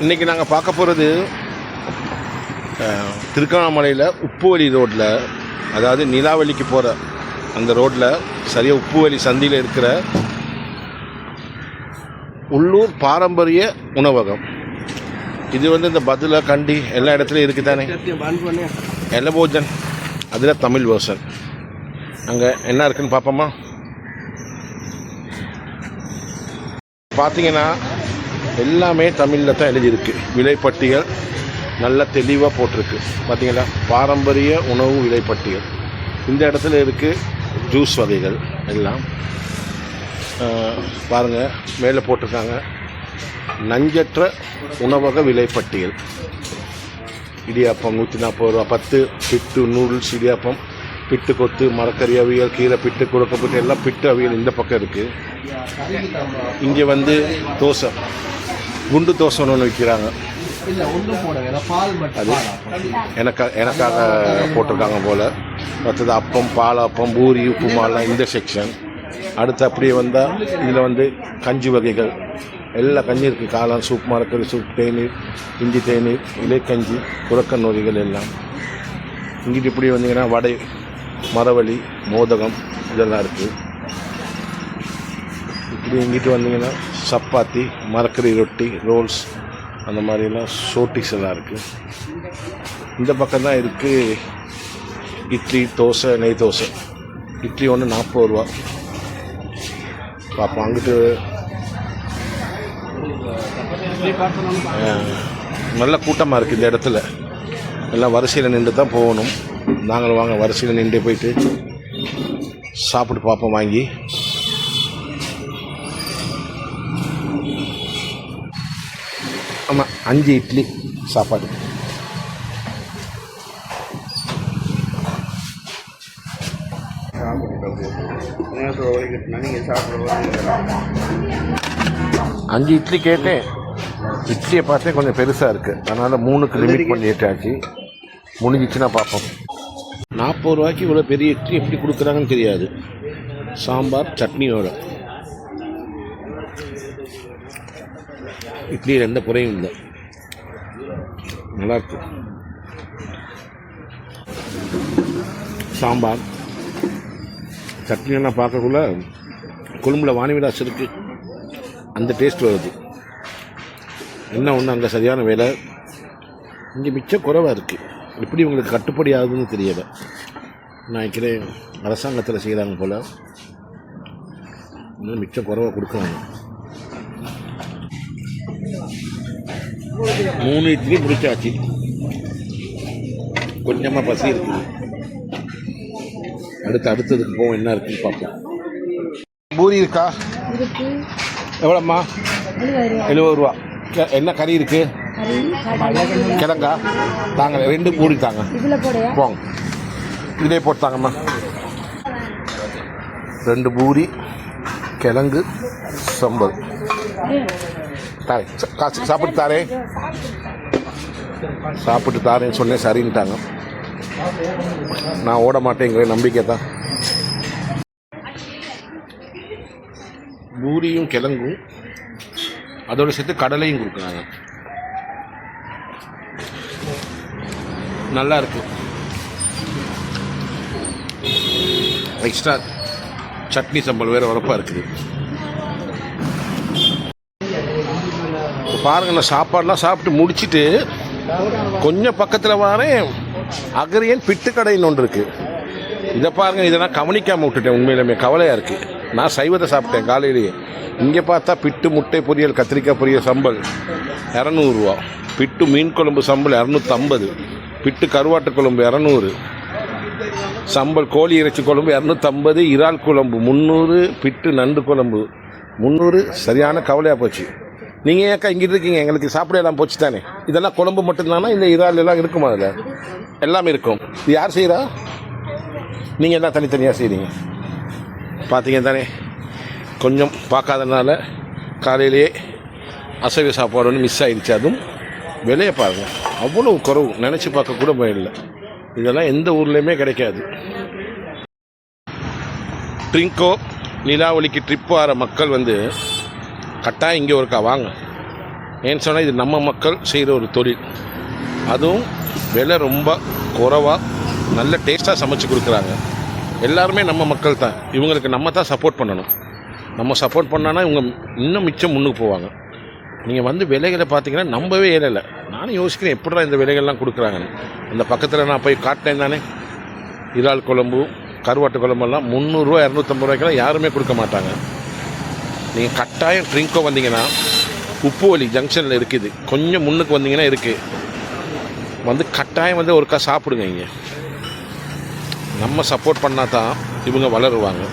இன்றைக்கி நாங்கள் பார்க்க போகிறது திருக்கோணமலையில் உப்புவழி ரோட்டில், அதாவது நிலாவளிக்கு போகிற அந்த ரோட்டில் சரியாக உப்புவழி சந்தியில் இருக்கிற உள்ளூர் பாரம்பரிய உணவகம். இது இந்த பதில கண்டி எல்லா இடத்துலையும் இருக்குது தானே. எல்லபோஜன் அதில் தமிழ் வேர்ஷன். அங்கே என்ன இருக்குன்னு பார்ப்போமா? பார்த்தீங்கன்னா எல்லாமே தமிழில் தான் எழுதியிருக்கு. விலைப்பட்டியல் நல்ல தெளிவாக போட்டிருக்கு. பார்த்தீங்களா, பாரம்பரிய உணவு விலைப்பட்டியல். இந்த இடத்துல இருக்குது ஜூஸ் வகைகள் எல்லாம் பாருங்கள், மேலே போட்டிருக்காங்க. நஞ்சற்ற உணவக விலைப்பட்டியல். இடியாப்பம் 140 ரூபா, 10 பிட்டு நூடுல்ஸ் இடியாப்பம், பிட்டு கொத்து, மரக்கறி அவியல், கீரை பிட்டு, குழக்கப்பட்டு எல்லாம் பிட்டு அவியல் இந்த பக்கம் இருக்குது. இங்கே தோசை, குண்டு தோசை ஒன்று விற்கிறாங்க. அது எனக்காக போட்டிருக்காங்க போல். மற்றது அப்பம், பாலாப்பம், பூரி, உப்புமாலாம் இந்த செக்ஷன். அடுத்து அப்படியே வந்தால் இதில் கஞ்சி வகைகள் எல்லா கஞ்சி இருக்குது. காளான் சூப், மரக்கறி சூப், தேநீர், இஞ்சி தேநீர், இலைக்கஞ்சி, குரக்கன் வகைகள் எல்லாம். இங்கிட்டு இப்படி வந்தீங்கன்னா வடை, மரவள்ளி, மோதகம் இதெல்லாம் இருக்குது. இப்படி இங்கிட்டு வந்தீங்கன்னா சப்பாத்தி, மரக்கறி ரொட்டி, ரோல்ஸ் அந்த மாதிரிலாம் சோட்டிஸ் எல்லாம் இருக்குது. இந்த பக்கம் தான் இருக்குது இட்லி, தோசை, நெய் தோசை. இட்லி ஒன்று 40 ரூபா பார்ப்போம். அங்கிட்டு நல்ல கூட்டமாக இருக்குது இந்த இடத்துல. எல்லாம் வரிசையில் நின்று தான் போகணும். நாங்களும் வாங்க வரிசையில் நின்று போயிட்டு சாப்பிட்டு பார்ப்போம் வாங்கி. ஆமாம், 5 இட்லி சாப்பாடு. அஞ்சு இட்லி கேட்டேன். இட்லியை பார்த்தேன் கொஞ்சம் பெருசாக இருக்குது, அதனால் 3க்கு லிமிட் பண்ணி ஏற்றாச்சு. முடிஞ்சிச்சுன்னா பார்ப்போம். 40 ரூபாய்க்கு இவ்வளோ பெரிய இட்லி எப்படி கொடுக்குறாங்கன்னு தெரியாது. சாம்பார் சட்னியோட இட்லியில் எந்த குறையும் இல்லை, நல்லாயிருக்கு. சாம்பார் சட்னியெல்லாம் பார்க்கக்குள்ள கொழும்புல வாணிவிலாஸ் இருக்குது, அந்த டேஸ்ட் வருது. என்ன ஒன்று, அங்கே சரியான வேலை, இங்கே மிச்சம் குறைவாக இருக்குது. எப்படி உங்களுக்கு கட்டுப்படி ஆகுதுன்னு தெரியலை. நான் நினைக்கிறேன் அரசாங்கத்தில் செய்கிறாங்க போல், இன்னும் மிச்சம் குறைவாக கொடுக்குறாங்க. 3 இட்லி முடிச்சாச்சு. கொஞ்சமாக பசி இருக்குது. அடுத்ததுக்கு போவோம், என்ன இருக்குன்னு பார்ப்போம். பூரி இருக்கா? எவ்வளோம்மா? 70 ரூபா. என்ன கறி இருக்கு? கிழங்கா? தாங்க 2 பூரி தாங்க. போங்க, இதே போட்டாங்கம்மா. 2 பூரி, கிழங்கு, சம்பல் தாரேன். காசு சாப்பிட்டு தாரேன், சாப்பிட்டு தாரேன்னு சொன்னேன், சரின்ட்டாங்க. நான் ஓட மாட்டேங்கிற நம்பிக்கை தான். பூரியும் கிழங்கும் அதோட சேர்த்து கடலையும் கொடுக்குறாங்க. நல்லா இருக்கு. எக்ஸ்ட்ரா சட்னி சம்பல் வேறு வரப்பாக இருக்குது. பாருங்க, நான் சாப்பாடுலாம் சாப்பிட்டு முடிச்சுட்டு கொஞ்சம் பக்கத்தில் வரேன், அகரியன் பிட்டுக்கடைன்னு ஒன்று இருக்குது. இதை பாருங்கள், இதை நான் கவனிக்காமல் விட்டுட்டேன். உண்மையிலுமே கவலையாக இருக்குது. நான் சைவத்தை சாப்பிட்டேன் காலையிலேயே. இங்கே பார்த்தா பிட்டு, முட்டை பொரியல், கத்திரிக்காய் பொரியல், சம்பல் 200 ரூபா. பிட்டு மீன் குழம்பு சம்பல் 250. பிட்டு கருவாட்டு குழம்பு 200. சம்பல் கோழி இறைச்சி குழம்பு 250. இறால் குழம்பு 300. பிட்டு நண்டு குழம்பு 300. சரியான கவலையாக போச்சு. நீங்கள் ஏக்கா இங்கிட்டு இருக்கீங்க, எங்களுக்கு சாப்பிட எல்லாம் போச்சு தானே. இதெல்லாம் குழம்பு மட்டும்தானா? இந்த இறால் எல்லாம் இருக்குமா? அதில் எல்லாமே இருக்கும். இது யார் செய்கிறா? நீங்கள் எல்லாம் தனித்தனியாக செய்கிறீங்க. பார்த்தீங்க தானே, கொஞ்சம் பார்க்காதனால காலையிலேயே அசைவ சாப்பாடு ஒன்று மிஸ் ஆகிடுச்சு. அதுவும் விலையை பாருங்கள், அவ்வளோ குறவு, நினச்சி பார்க்க கூட போயிடல. இதெல்லாம் எந்த ஊர்லேயுமே கிடைக்காது. ட்ரிங்கோ நிலாவளிக்கு ட்ரிப் வர மக்கள் கட்டாயம் இங்கே ஒருக்கா வாங்க. ஏன்னு சொன்னால் இது நம்ம மக்கள் செய்கிற ஒரு தொழில், அதுவும் விலை ரொம்ப குறைவாக நல்ல டேஸ்ட்டாக சமைச்சு கொடுக்குறாங்க. எல்லாருமே நம்ம மக்கள் தான், இவங்களுக்கு நம்ம தான் சப்போர்ட் பண்ணணும். நம்ம சப்போர்ட் பண்ணான்னா இவங்க இன்னும் மிச்சம் முன்னுக்கு போவாங்க. நீங்கள் வந்து விலைகளை பார்த்தீங்கன்னா நம்பவே இயலலை. நானும் யோசிக்கிறேன் எப்படிடா இந்த விலைகள்லாம் கொடுக்குறாங்கன்னு. அந்த பக்கத்தில் நான் போய் காட்டினேன் தானே, இறால் குழம்பு கருவாட்டு குழம்பெல்லாம் 300 ரூபா 250 ரூபாய்க்கெல்லாம் யாருமே கொடுக்க மாட்டாங்க. நீங்கள் கட்டாயம் ட்ரிங்கோ வந்தீங்கன்னா உப்புவலி ஜங்ஷனில் இருக்குது, கொஞ்சம் முன்னுக்கு வந்தீங்கன்னா இருக்குது, வந்து கட்டாயம் வந்து ஒருக்கா சாப்பிடுங்க. இங்கே நம்ம சப்போர்ட் பண்ணால் தான் இவங்க வளருவாங்க.